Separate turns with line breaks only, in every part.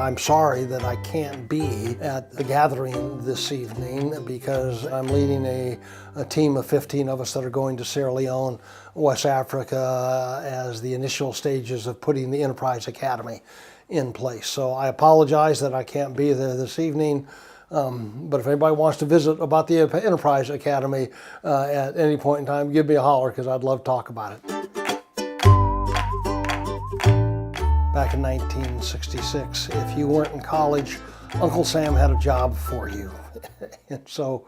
I'm sorry that I can't be at the gathering this evening because I'm leading a team of 15 of us that are going to Sierra Leone, West Africa, as the initial stages of putting the Enterprise Academy in place. So I apologize that I can't be there this evening. But if anybody wants to visit about the Enterprise Academy at any point in time, give me a holler because I'd love to talk about it. Back in 1966, if you weren't in college, Uncle Sam had a job for you. And so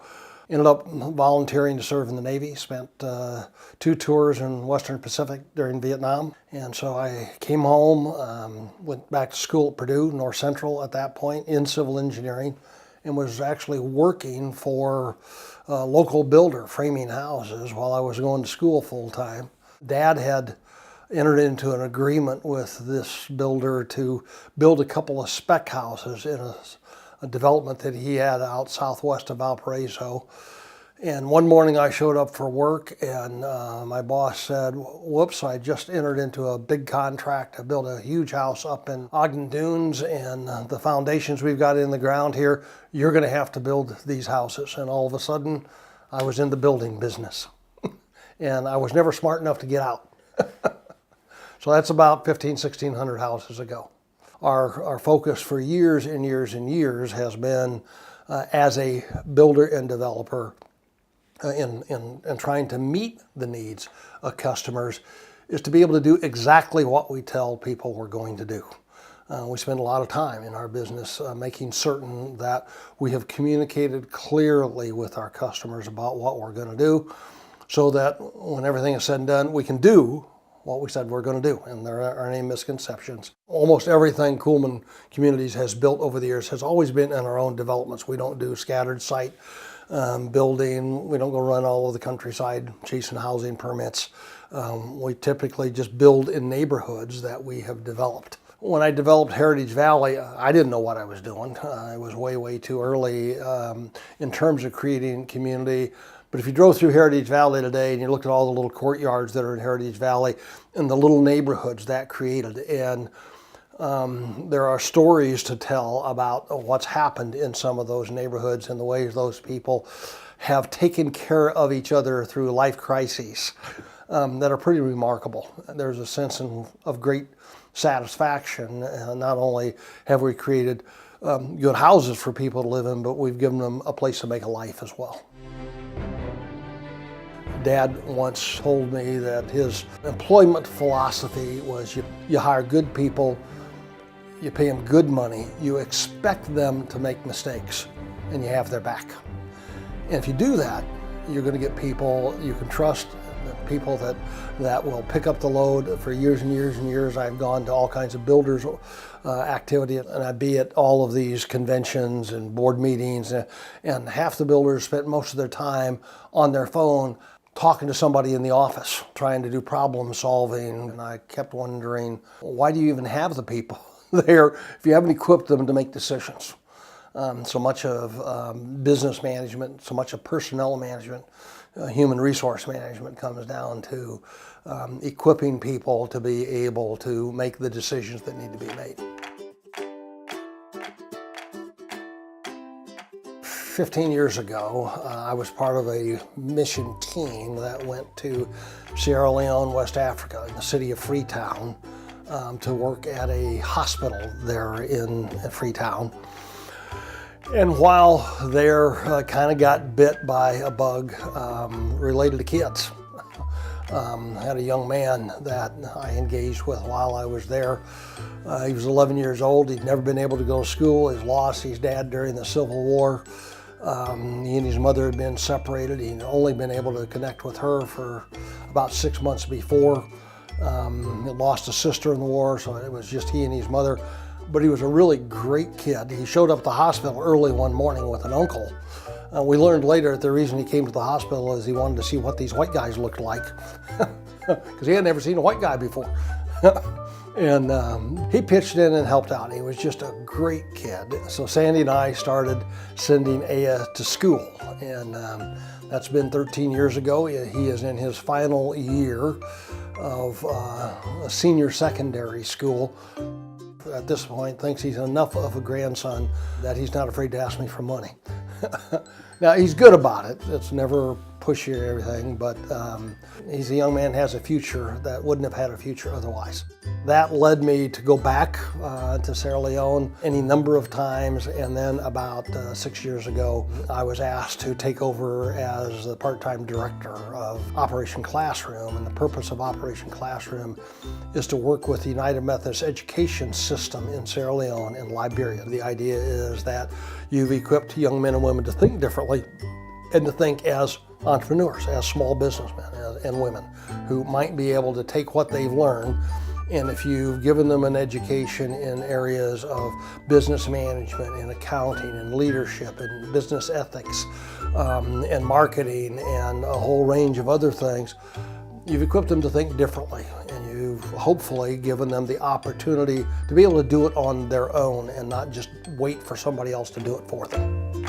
ended up volunteering to serve in the Navy, spent 2 tours in Western Pacific during Vietnam. And so I came home, went back to school at Purdue, North Central at that point, in civil engineering, and was actually working for a local builder framing houses while I was going to school full time. Dad had entered into an agreement with this builder to build a couple of spec houses in a development that he had out southwest of Valparaiso. And one morning I showed up for work and my boss said, whoops, I just entered into a big contract to build a huge house up in Ogden Dunes, and the foundations we've got in the ground here, you're going to have to build these houses. And all of a sudden I was in the building business and I was never smart enough to get out. So that's about 1,600 houses ago. Our focus for years and years and years has been as a builder and developer in trying to meet the needs of customers is to be able to do exactly what we tell people we're going to do. We spend a lot of time in our business making certain that we have communicated clearly with our customers about what we're going to do so that when everything is said and done, we can do what we said we're going to do, and there aren't any misconceptions. Almost everything Coolman Communities has built over the years has always been in our own developments. We don't do scattered site building. We don't go run all over the countryside chasing housing permits. We typically just build in neighborhoods that we have developed. When I developed Heritage Valley, I didn't know what I was doing. It was way, way too early in terms of creating community. But if you drove through Heritage Valley today and you looked at all the little courtyards that are in Heritage Valley and the little neighborhoods that created, and there are stories to tell about what's happened in some of those neighborhoods and the ways those people have taken care of each other through life crises that are pretty remarkable. There's a sense of great satisfaction. Not only have we created good houses for people to live in, but we've given them a place to make a life as well. Dad once told me that his employment philosophy was you hire good people, you pay them good money, you expect them to make mistakes, and you have their back. And if you do that, you're going to get people you can trust, people that will pick up the load. For years and years and years, I've gone to all kinds of builders activity, and I'd be at all of these conventions and board meetings, and half the builders spent most of their time on their phone talking to somebody in the office, trying to do problem solving. And I kept wondering, why do you even have the people there if you haven't equipped them to make decisions? So much of business management, so much of personnel management, human resource management comes down to equipping people to be able to make the decisions that need to be made. 15 years ago, I was part of a mission team that went to Sierra Leone, West Africa, in the city of Freetown, to work at a hospital there in Freetown. And while there, kind of got bit by a bug related to kids. Had a young man that I engaged with while I was there. He was 11 years old. He'd never been able to go to school. He'd lost his dad during the Civil War. He and his mother had been separated. He'd only been able to connect with her for about 6 months before. He lost a sister in the war, so it was just he and his mother. But he was a really great kid. He showed up at the hospital early one morning with an uncle. We learned later that the reason he came to the hospital is he wanted to see what these white guys looked like, because he had never seen a white guy before. And he pitched in and helped out. He was just a great kid. So Sandy and I started sending Aya to school, and that's been 13 years ago. He is in his final year of senior secondary school. at this point, thinks he's enough of a grandson that he's not afraid to ask me for money. Now, he's good about it. It's never pushy or everything, but he's a young man, has a future that wouldn't have had a future otherwise. That led me to go back to Sierra Leone any number of times, and then about 6 years ago, I was asked to take over as the part-time director of Operation Classroom, and the purpose of Operation Classroom is to work with the United Methodist education system in Sierra Leone and Liberia. The idea is that you've equipped young men and women to think differently and to think as entrepreneurs, as small businessmen and women who might be able to take what they've learned, and if you've given them an education in areas of business management and accounting and leadership and business ethics and marketing and a whole range of other things, you've equipped them to think differently, and you've hopefully given them the opportunity to be able to do it on their own and not just wait for somebody else to do it for them.